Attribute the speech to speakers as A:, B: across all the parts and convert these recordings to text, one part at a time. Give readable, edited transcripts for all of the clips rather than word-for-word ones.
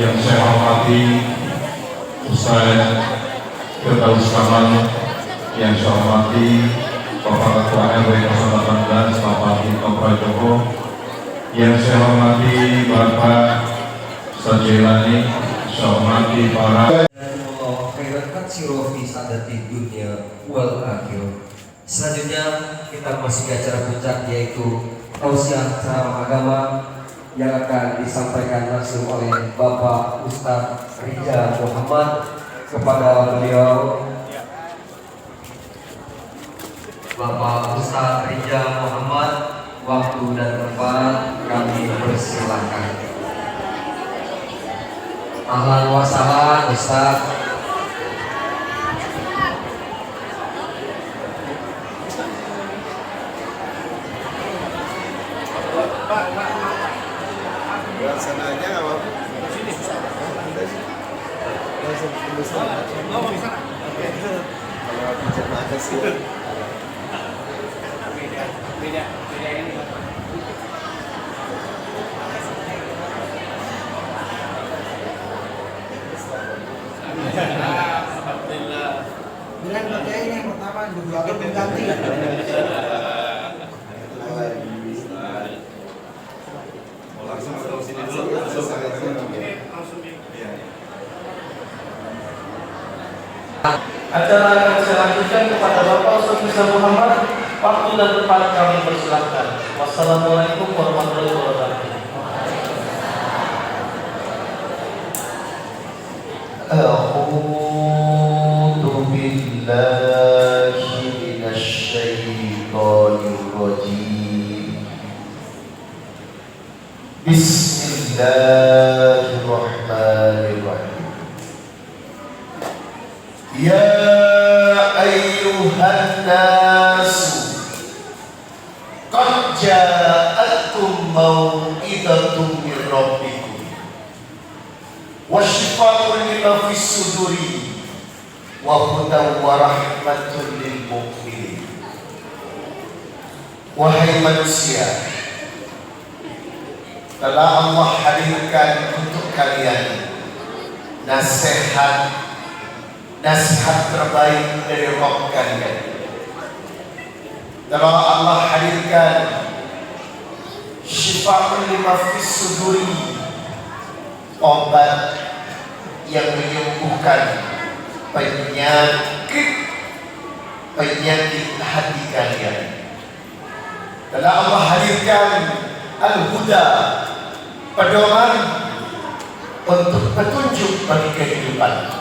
A: Yang saya hormati Ustaz Firdaus Kamal, yang saya hormati Bapak Ketua RW 018 Bapak Tito Prajogo, yang saya hormati Bapak Sajilani, saya hormati para
B: Selanjutnya kita masih ke acara puncak, yaitu tausiah ceramah agama yang akan disampaikan langsung oleh Bapak Ustadz Rijal Muhammad. Kepada beliau Bapak Ustadz Rijal Muhammad, waktu dan tempat kami persilahkan. Ahlan wa sahlan Ustadz.
C: Sana aja nggak mau? Sini susah. Langsung ke sana. Mau di sana. Oke. Kalau bicara apa sih? Beda ini. Alhamdulillah.
D: Dengan pakai ini yang pertama dulu akan mengganti.
E: Acara akan saya lanjutkan kepada Bapak Ustadz Rijal Muhammad. Waktu dan tempat kami persilahkan. Wassalamualaikum warahmatullahi wabarakatuh.
F: A'udzu billahi minasy syaithanir rajim. Bismillahirrahmanirrahim. Ya ayyuhan nasu qad ja'atkum mau'izatun min rabbikum wa shifaa'un lima fis suduri wa hudan wa rahmatun lil mu'minin. Wahai manusia, telah Allah hadirkan untuk kalian nasihat terbaik dari Rabb kalian. Telah Allah hadirkan syifa'un lima fis suduri, obat yang menyembuhkan penyakit hati kalian. Telah Allah hadirkan al-huda, pedoman untuk petunjuk bagi kehidupan.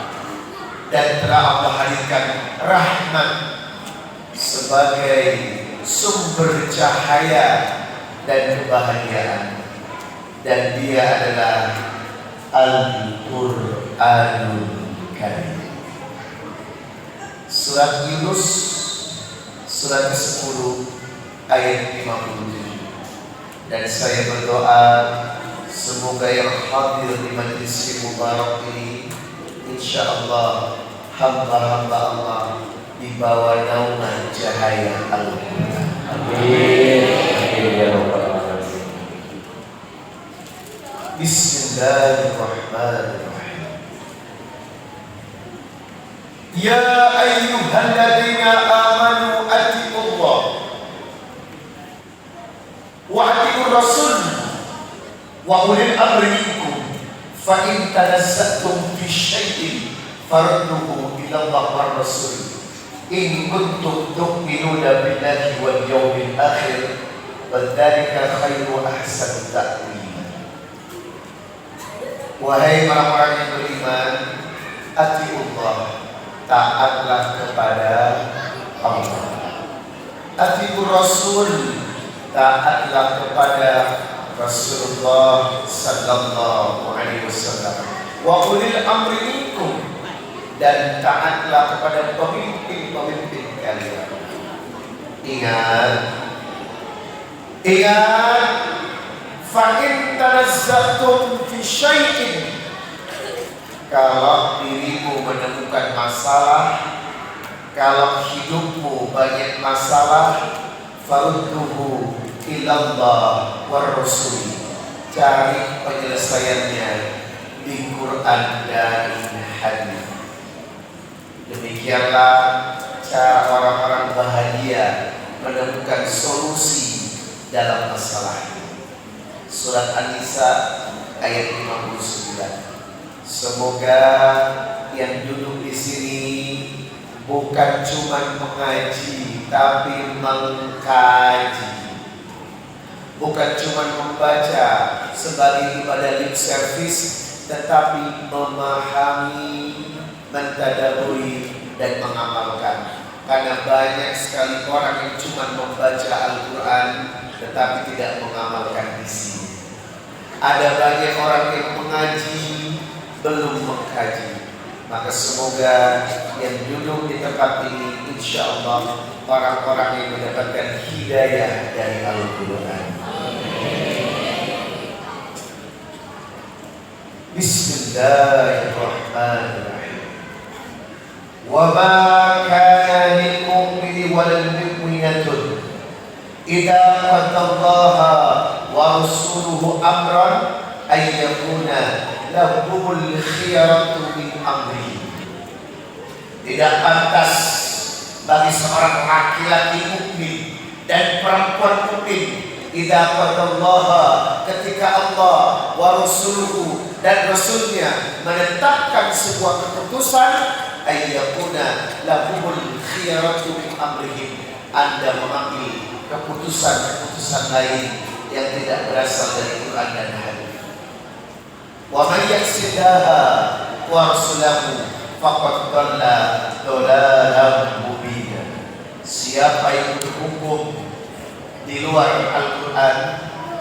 F: Dan telah Allah hadirkan rahmat sebagai sumber cahaya dan kebahagiaan. Dan dia adalah Al-Qur'anul Karim. Surat Yunus, surat ke-10 ayat 57. Dan saya berdoa semoga yang hadir di majlis mubarak ini, insyaallah hamba-hamba Allah dibawa naungan cahaya Al-Quran. Amin. Ya Rabbal Alamin. Bismillahirrahmanirrahim. Ya ayyuhalladzina amanu atiqullah wa atiqur rasul wa ulil amri minkum fa in tanazza'tum fi syai'in farudduhu ila Allah war rasul in kuntum tu'minuna billahi wal yawmil akhir wa dzalika khairu ahsanu ta'wil. Wahai orang-orang yang beriman, atiullah, taatlah kepada Allah. Atiur rasul, taatlah kepada Rasulullah sallallahu alaihi wasallam. Wa ulil amri minkum, dan taatlah kepada pemimpin-pemimpin kalian. Ingat, fa in tanazza'tum fi syai'in, kalau dirimu menemukan masalah, kalau hidupmu banyak masalah, farudduhu ilallah war rasul, cari penyelesaiannya di Quran dan hadis. Demikianlah cara orang-orang bahagia menemukan solusi dalam masalah. Surat An-Nisa ayat 59. Semoga yang duduk di sini bukan cuma mengaji, tapi mengkaji. Bukan cuma membaca sebagai ibadah lip service, tetapi memahami, mentadaburi, dan mengamalkan. Karena banyak sekali orang yang cuma membaca Al-Quran tetapi tidak mengamalkan isi. Ada banyak orang yang mengaji belum mengkaji. Maka semoga yang duduk di tempat ini insya Allah orang-orang yang mendapatkan hidayah dari Al-Quran. Bismillahirrahmanirrahim. Wa ma kana lil mu'mini wal mu'minatun idza qadallaha wa rasuluhu amran ay yakuna lahumul khiyaratu min amri. Tidak pantas bagi seorang laki-laki mukmin dan perempuan mukmin idza qadallaha, ketika Allah wa rasuluhu dan rasulnya menetapkan sebuah keputusan, ayyakuna lahumul khiyaratu min amrihim, Anda mengambil keputusan-keputusan lain yang tidak berasal dari Quran dan hadis. Wa may yaqsidaha wa rasulahu faqad dhalla dhalalan mubina. Siapa yang berhukum di luar Al-Quran,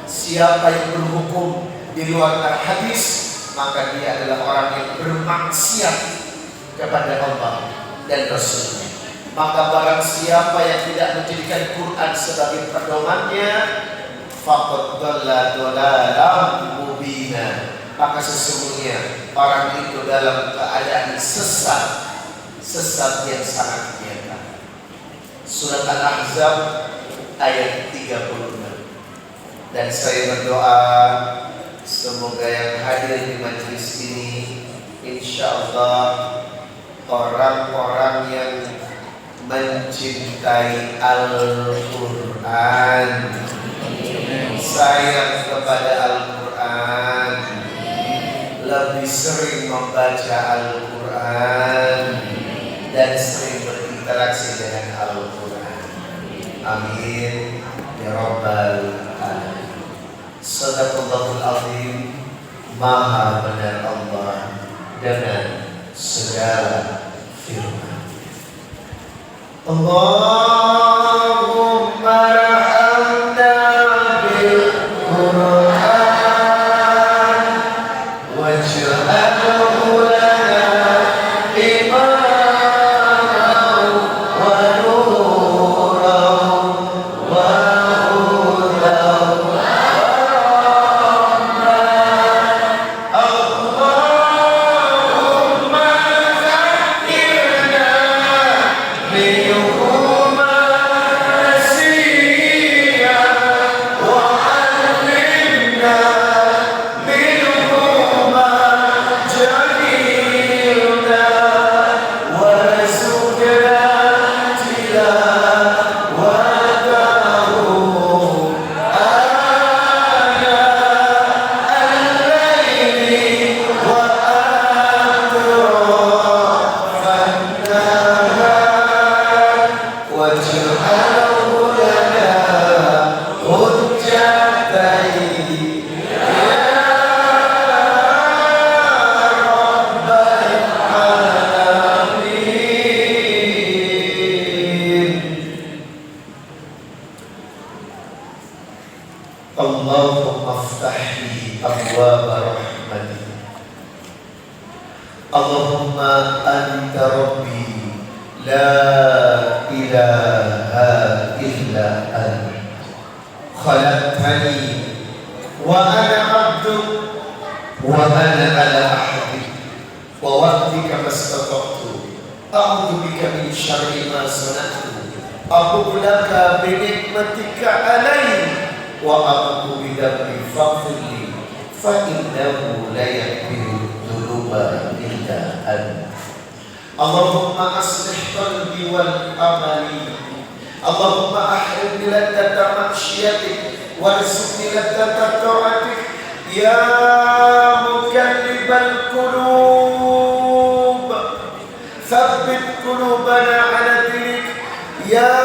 F: siapa yang berhukum di luar Al-Hadis, maka dia adalah orang yang bermaksiat kepada Allah dan Rasulnya. Maka barang siapa yang tidak menjadikan Quran sebagai pedomannya, faqad dhalla dhalalan mubina, maka sesungguhnya orang itu dalam keadaan sesat yang sangat nyata. Surat Al-Ahzab ayat 36. Dan saya berdoa semoga yang hadir di majelis ini insya Allah orang-orang yang mencintai Al-Quran, sayang kepada Al-Quran, lebih sering membaca Al-Quran, dan sering berinteraksi dengan Al-Quran. Amin ya Rabbal Alamin. Sadaqallahul Azim. Maha benar Allah dengan segala firman. Allahumma rahamna bil Quran waj'alhu lana imaman wa nuran wa hudan wa rahmah. Allahumma zakkirna minhu ma Allahumma aftahli abwaaba rahmatik. Allahumma anta rabbi la ilaha illa anta khalaqtani wa ana abduk wa ana ala ahdik wa wa'dika mastata'tu a'udzu bika min syarri ma sana'tu aqulu laka bi nikmatika alayya wa aqulu bi dhanbi faghfirli fa innahu la yaghfiru dhunuba illa anta. Allahumma aslih qalbi wal amali. Allahumma ahrimni laddata maksyiatik warzuqni laddata ta'atik. Ya mukallibal qulub tsabbit qulubana ala dinik. Ya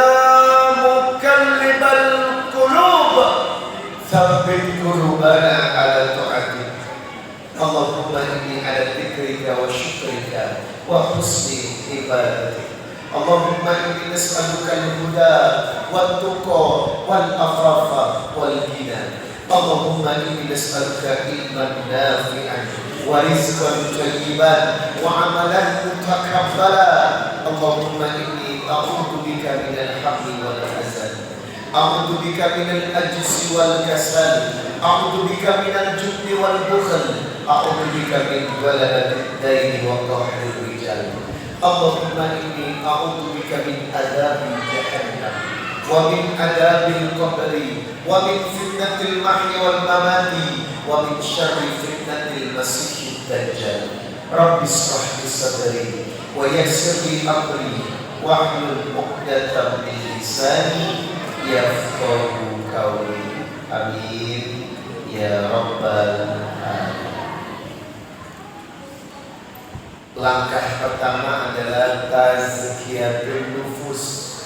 F: mukallibal qulub tsabbit qulubana ala ta'atik. Allahumma inni ala dzikrika wa syukrika wa husni ibadatik. Allahumma inni nas'aluka al-huda wat-tuqa wal-afafa wal-ghina. Allahumma inni nas'aluka ilman nafi'an wa rizqan thayyiban wa amalan mutaqabbala. Allahumma inni a'udzu bika minal hammi wal hazan. A'udzu bika minal ajzi wal kasal. A'udzu bika minal jubni wal bukhl. A'udzu bika min ghalabati ad-daini wa qahri rijal. Allahumma inni a'udzu bika min adzabi jahannam wa min adzabil qabri wa min fitnatil mahya wal mamati wa min syarri fitnatil masiihid dajjal. Rabbi ishrah li sadri wa yassir li amri wahlul 'uqdatam min lisani yafqahu qawli. Amin ya rabbal alamin. Langkah pertama adalah tazkiyatun nufus.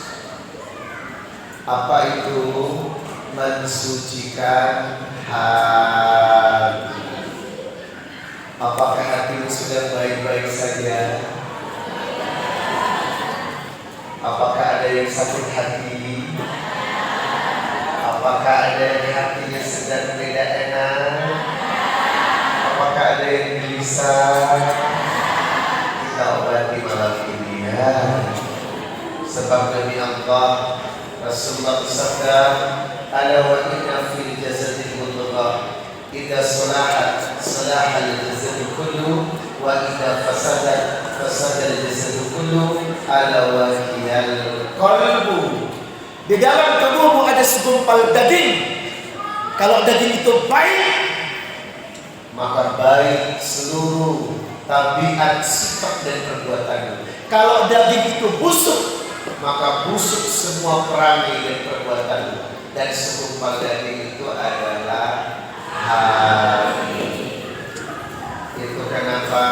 F: Apa itu? Mensucikan hati. Apakah hatimu sudah baik-baik saja? Apakah ada yang sakit hati? Apakah ada yang hatinya sedang tidak enak? Apakah ada yang gelisah? Kita obati malam ini ya. Sebab demi Allah Rasulullah bersabda, ala wa inna fil jasadi mudghah idza salahat salaha al jasadu kullu wa idza fasadat fasada al jasadu kullu ala wa hiyal qalbu. Di dalam tubuhmu ada segumpal daging. Kalau daging itu baik, maka baik seluruh tabiat, sifat dan perbuatanmu. Kalau daging itu busuk, maka busuk semua perangai dan perbuatanmu. Dan segumpal daging itu adalah hati. Itu kenapa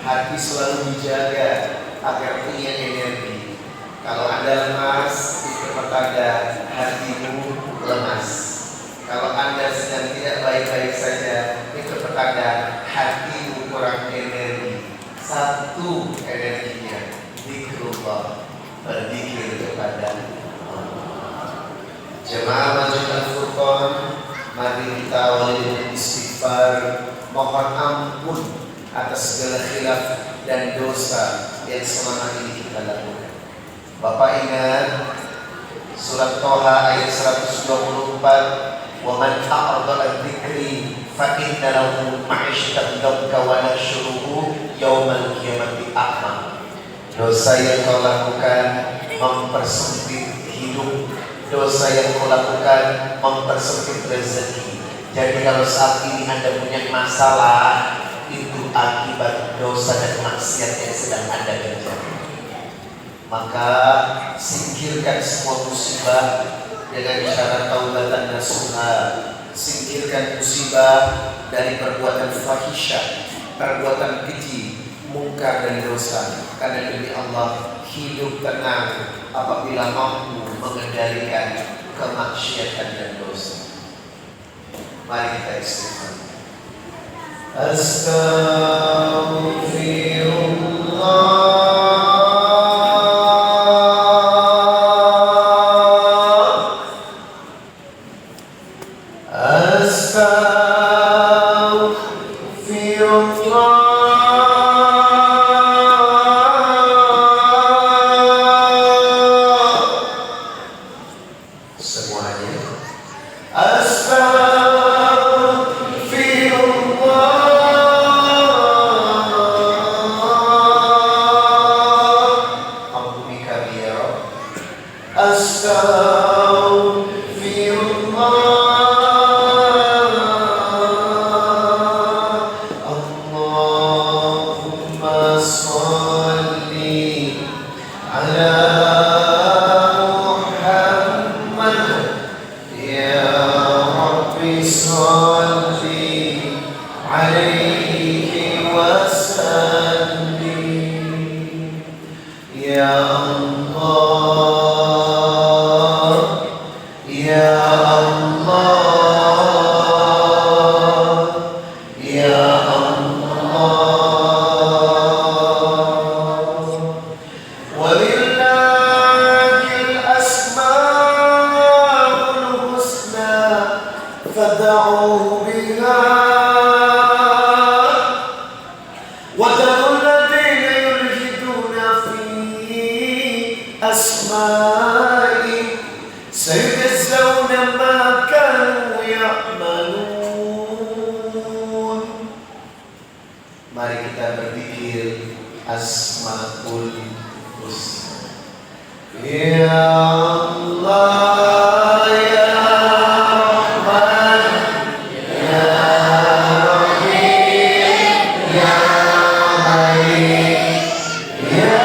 F: hati selalu dijaga agar punya energi. Kalau Anda lemas, itu pertanda hatimu lemas. Kalau Anda sedang tidak baik-baik saja, itu pertanda hatimu kurang energi. Satu energinya zikrullah, berzikir kepada Allah. Jemaah Masjid Al-Furqan, mari kita awali dengan istighfar, mohon ampun atas segala khilaf dan dosa yang selama ini kita lakukan. Bapak ingat surat Toha ayat 124, wa man a'rada an dzikri fa inna lahu ma'isyatan dhanka wa nahsyuruhu yaumal qiyamati a'ma. Dosa yang kau lakukan mempersempit hidup, dosa yang kau lakukan mempersempit rezeki. Jadi kalau saat ini Anda punya masalah, itu akibat dosa dan maksiat yang sedang Anda kerjakan. Maka singkirkan semua musibah dengan cara taubatan nasuha. Singkirkan musibah dari perbuatan fahisyah, perbuatan keji, mungkar dan dosa. Karena demi Allah hidup tenang apabila mampu mengendalikan kemaksiatan dan dosa. Mari kita istighfar. Astaghfirullah. semuanya. Astagfirullah. Ampuni kami ya Rabb. Astagfirullah. Allahumma sholli ala Muhammad. Ya Rabbi sholli alaihi wasallim. Ya Allah, Ya Allah, Ya Allah. Walillahil asmaul husna fad'uhu biha wa dharul ladzina yulhiduna fi asma'i sayujzawna ma kanu ya'malun. Mari kita berzikir Asmaul Husna. Ya Allah, Ya Rahman, Ya Rahim, Ya Malik, Ya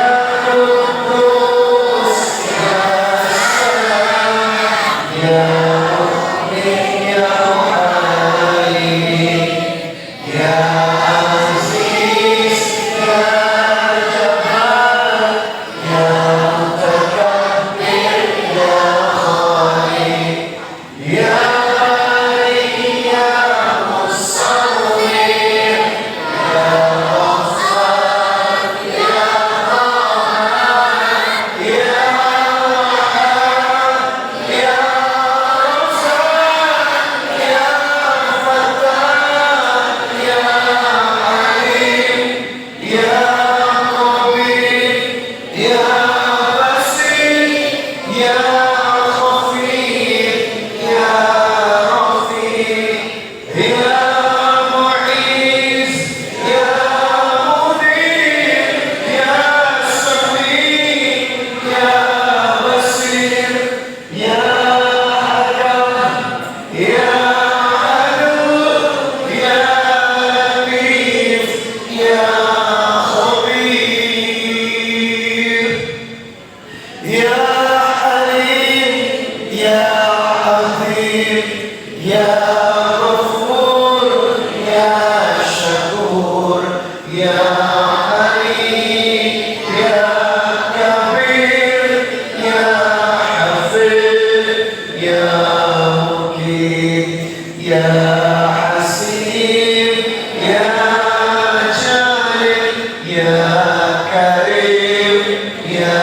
F: Qudus, Ya Salam, Ya Mu'min, Ya Mu'aymin, Ya Aziz, Ya Jabbar, Ya Mutakabbir, Ya Khaliq, Ya Malik, Ya Musawwir, Ya Ghaffar, Ya Rahman, Ya Wahhab, Ya Razzaq, Ya Fattah, Ya Alim, Ya Qabir, Ya Basir, Ya Khafir, Ya Rafiq, Ya Mu'iz, Ya Mudir, Ya Sami, Ya Basir, Ya Hakam, Ya Adil, Ya Latif, Ya Khabir, Ya Halim, Ya Azim, Ya Ghafur, Ya Shakur, Ya Ali, Ya Kabir, Ya Hafid, Ya Mukid, Ya Hasib, Ya Jalil, Ya Karim, Ya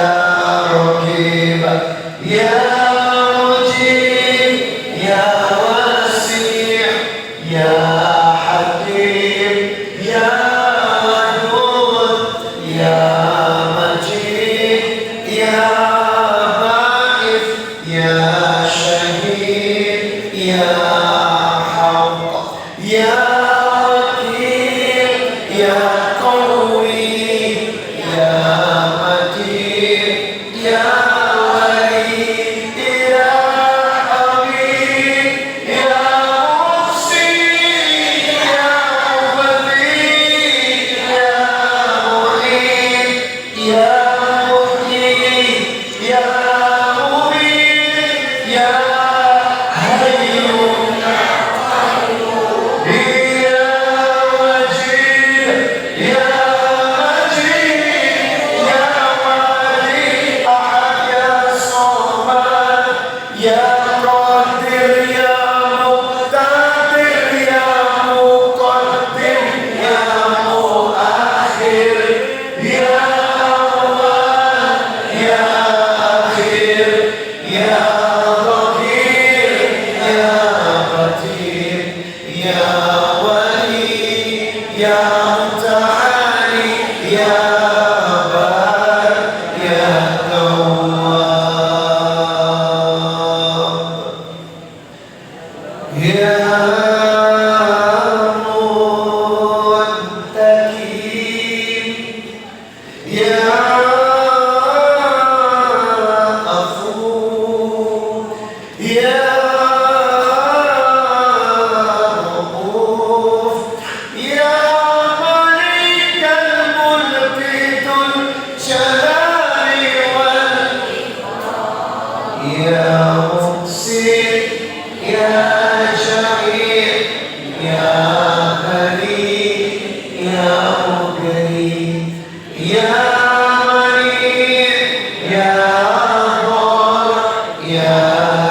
F: Raqib, Ya Mujib, Ya Wasi', Ya Hakim, Ya Wadud, Ya Majid, Ya Ba'ith, Ya Shahid, Ya Haq, Ya Wakil, Ya Qawi, Ya Matin, Ya Wali, Ya Habib, Ya Muhsin, Ya Mubdi, Ya Mu'in, Ya Muhyi, Ya Mubin, Ya Hayyu, Ya Wajid, Ya Majid, Ya Wali, Ahad, Ya Samad, Ya Qadir, Ya Muqtadir, Ya Muqaddim, Ya Muakhir, Ya Awwal, Ya Akhir, Ya Dhahir, Ya Batin, Ya Wali, Ya Muta'ali, Ya Bar, Ya Tawwab. Ya Muttaqin, Ya Ghafur, Ya Rauf, Ya Malikal Mulki Dzul Jalali wal Ya Muhsin, Ya Syahid, Ya Karim, Ya Mughni, Ya Marid, Ya Dhar, Ya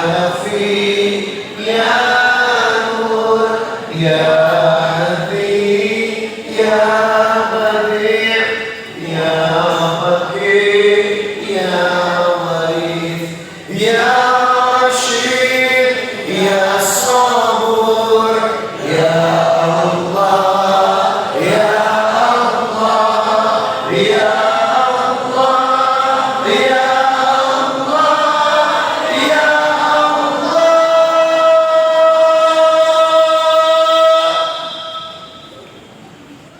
F: Nafi, Ya Nur, Ya Hadi, Ya Badi', Ya Baqi, Ya Warith, Ya Rashid, Ya Sabur, Ya Allah, Ya Allah, Ya Allah, Ya Allah, Ya Allah.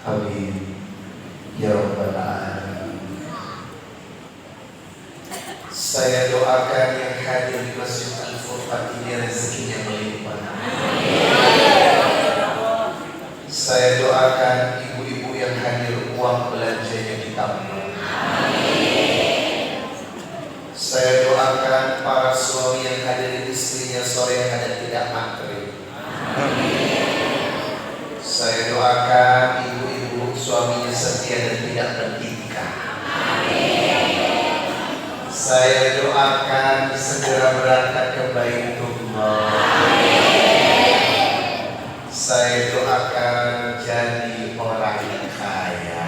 F: Amin ya rabbal alamin. Saya doakan yang hadir di Masjid Al-Furqan ini rezekinya melimpah. Saya doakan ibu-ibu yang hadir uang belanjanya ditambah. Saya doakan para suami yang hadir istrinya sore yang ada tidak maghrib. Saya doakan ibu-ibu suaminya setia dan tidak bertingkah. Saya doakan segera berangkat ke Baitullah. Saya doakan jadi orang kaya.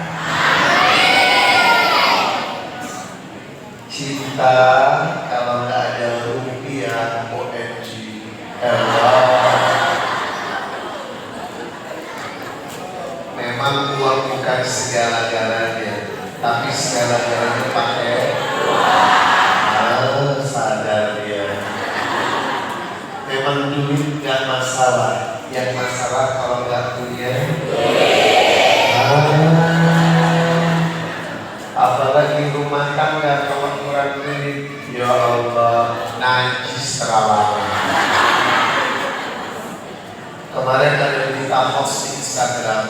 F: Cinta kalau nggak ada rupiah, OMG. Memang uang bukan segala-galanya, tapi segala-galanya pakai sadar ya. Memang duit nggak masalah, yang masalah kalau nggak punya. Apalagi rumah tangga kalau kurang duit, ya Allah, najis terlalu. Kemarin ada berita post di Instagram,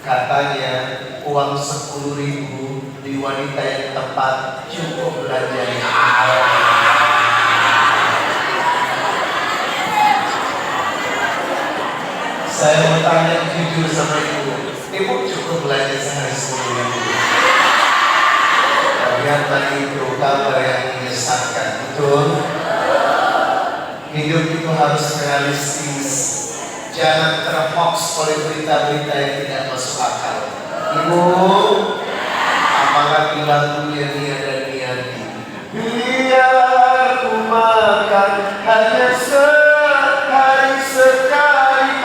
F: katanya uang 10.000 di wanita yang tepat cukup belanjanya. Saya mau tanya jujur sama ibu cukup belanja sehari 10.000? Ternyata itu kabar yang menyesatkan, betul? Hidup itu harus realistis. Jangan terhoax oleh berita-berita yang tidak masuk akal. Ibu, apalagi lagunya Nia dan Niati. Biar ku makan hanya sehari sekali.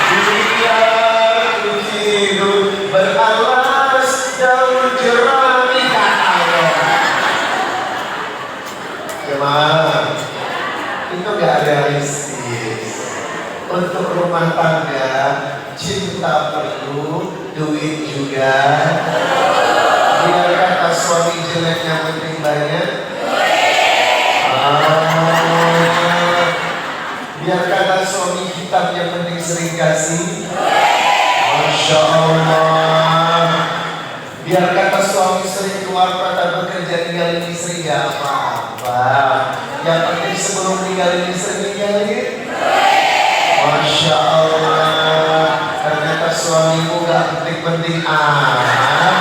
F: Biar ku tidur beralas daun jerami. Gimana? Itu gak realistis. Untuk rumah tangga, cinta perlu, duit juga. Biar kata suami jelek yang penting banyak. Biar kata suami hitam yang penting sering kasih. Masya Allah. Biar kata suami sering keluar kota bekerja tinggalin istri gak apa-apa. Yang penting sebelum tinggalin istri tinggalin. Masya Allah. Ternyata suamimu gak penting-penting amat.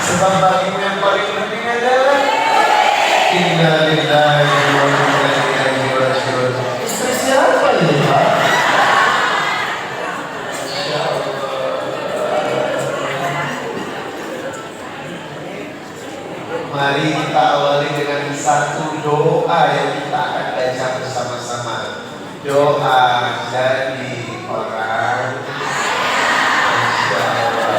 F: Sebab bagimu yang paling penting adalah inna lillahi wa inna ilaihi raji'un. Istri siapa ini Pak? Masya Allah. Mari kita awali dengan satu doa yang kita akan baca bersama-sama. Doa jadi orang. Masya Allah.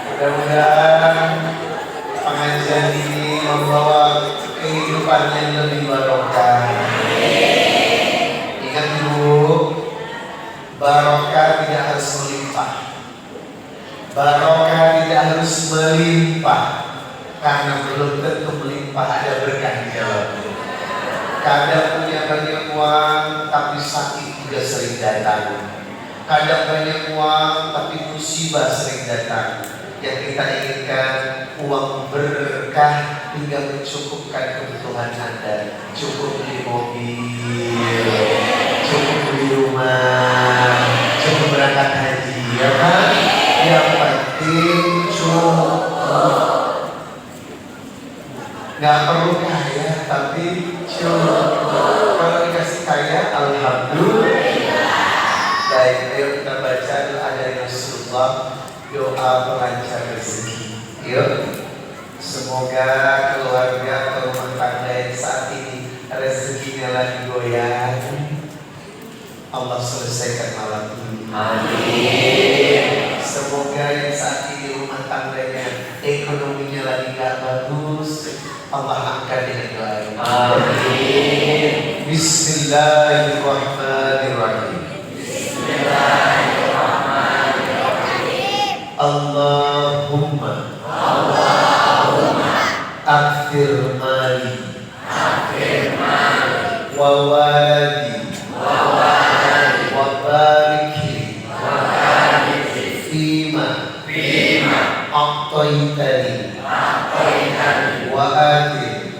F: Mudah-mudahan pengajian ini membawa kehidupan yang lebih barokah. Barokah tidak harus melimpah. Barokah tidak harus melimpah, karena belum tentu melimpah ada berkah di dalamnya. Kadang punya banyak uang tapi sakit juga sering datang. Kadang banyak uang tapi musibah sering datang. Yang kita inginkan uang berkah hingga mencukupkan kebutuhan Anda. Cukup beli mobil, cukup beli rumah, cukup berangkat haji, ya kan? Yang penting cukup. Gak perlu kaya tapi cukup. Kalau dikasih kaya, alhamdulillah. Baik, ayo kita baca doa dari Rasulullah, doa pelancar rezeki. Yuk, semoga keluarga atau rumah tangga yang saat ini rezekinya lagi goyang, Allah selesaikan malam ini. Amin. Semoga yang saat ini rumah tangganya ekonominya lagi gak bagus, Allah angkat dengan doa ini. Amin. Bismillahirrahmanirrahim. Allahumma akfir mali wa waladi wa barik fima a'taitani wa ati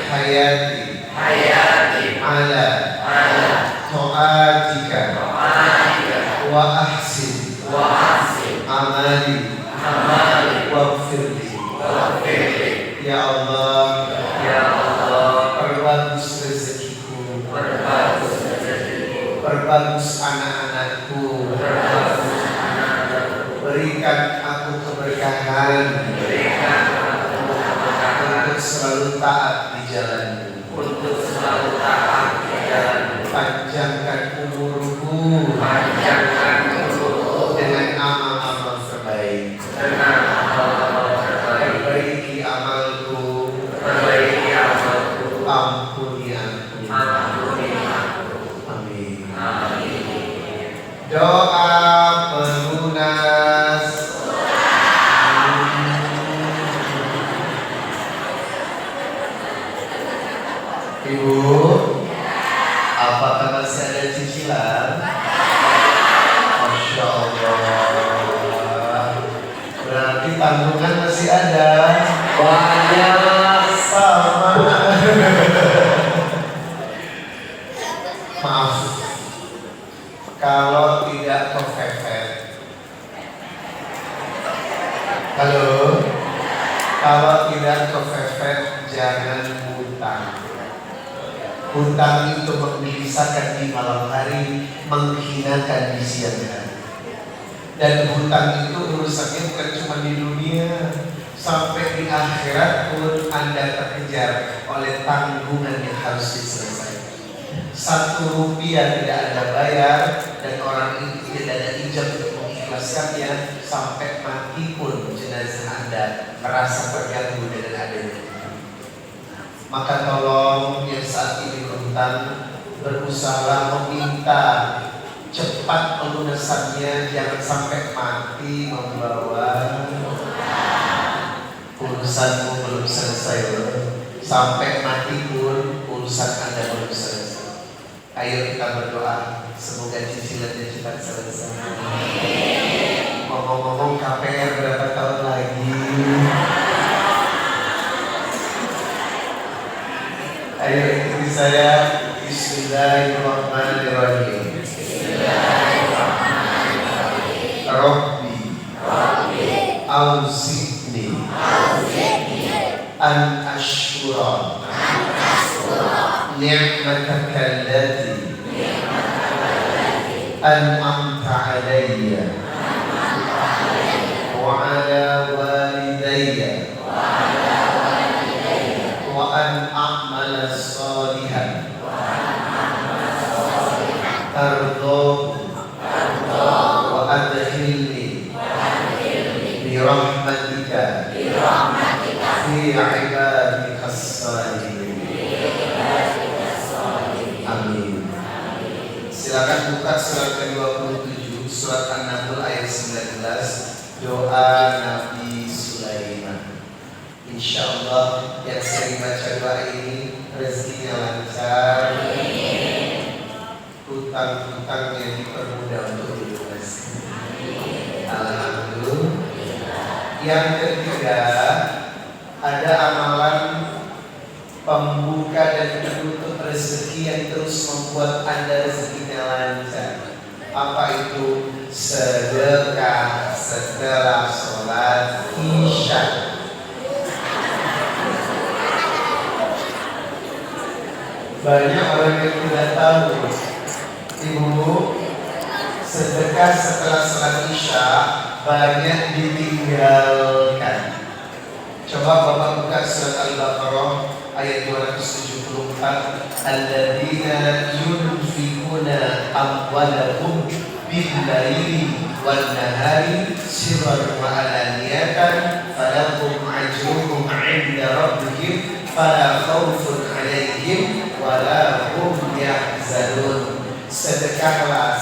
F: hayati ala ta'atika wa ahsin amali waghfirli. Ya Allah, perbagus rezekiku, perbagus anak-anakku, berikan aku keberkahan untuk selalu taat di jalanmu, panjangkan umurku dengan amal-amal terbaik, perbaiki amalku, ampuni aku. Amin. Doa pelunas. Ibu, apakah masih ada cicilan? Masya Allah. Berarti tanggungan masih ada. Banyak sama. Maaf, kalau tidak kepepet. Halo, kalau tidak kepepet jangan hutang. Hutang itu menggelisahkan di malam hari, menghinakan di siang hari. Dan hutang itu urusannya bukan cuma di dunia, sampai di akhirat pun Anda terkejar oleh tanggungan yang harus diselesaikan. 1 rupiah tidak Anda bayar dan orang itu tidak ada ijab untuk mengikhlaskannya, sampai mati pun jenazah Anda merasa terganggu dengan adanya. Maka tolong yang saat ini berhutang, berusaha meminta cepat pelunasannya, jangan sampai mati membawa urusanmu belum selesai loh. Sampai mati pun urusan Anda belum selesai. Ayo kita berdoa semoga cicilannya cepat selesai. Ngomong-ngomong KPR berapa tahun lagi? Ayo ikuti saya. Bismillahirrahmanirrahim. Rabbi auzi'ni an ashkura ni'mataka allati an'amta alayya wa ala walidayya wa an a'mala salihan tardahu wa adkhilni bi rahmatika fi ibadika as-salihin. Amin. Silakan akan buka surat ke-27, surat An-Nahl ayat 19, doa Nabi Sulaiman. Insyaallah yang sering baca doa ini rezekinya lancar, hutang-hutangnya dipermudah untuk dilunasi. Alhamdulillah. Yang ketiga, ada amalan pembuka dan penutup rezeki yang terus membuat Anda rezekinya lancar. Apa itu? Sedekah setelah sholat Isya. Banyak orang yang tidak tahu, Ibu, sedekah setelah sholat Isya banyak ditinggalkan. Coba Bapak buka surat Al-Baqarah ayat 274. Alladzina yunfikuna amwalahum bil-laili wan-nahari sirran wa alaniyatan falahum ajruhum 'inda rabbihim fala khaufun 'alaihim wa la hum yahzanun. Sedekahlah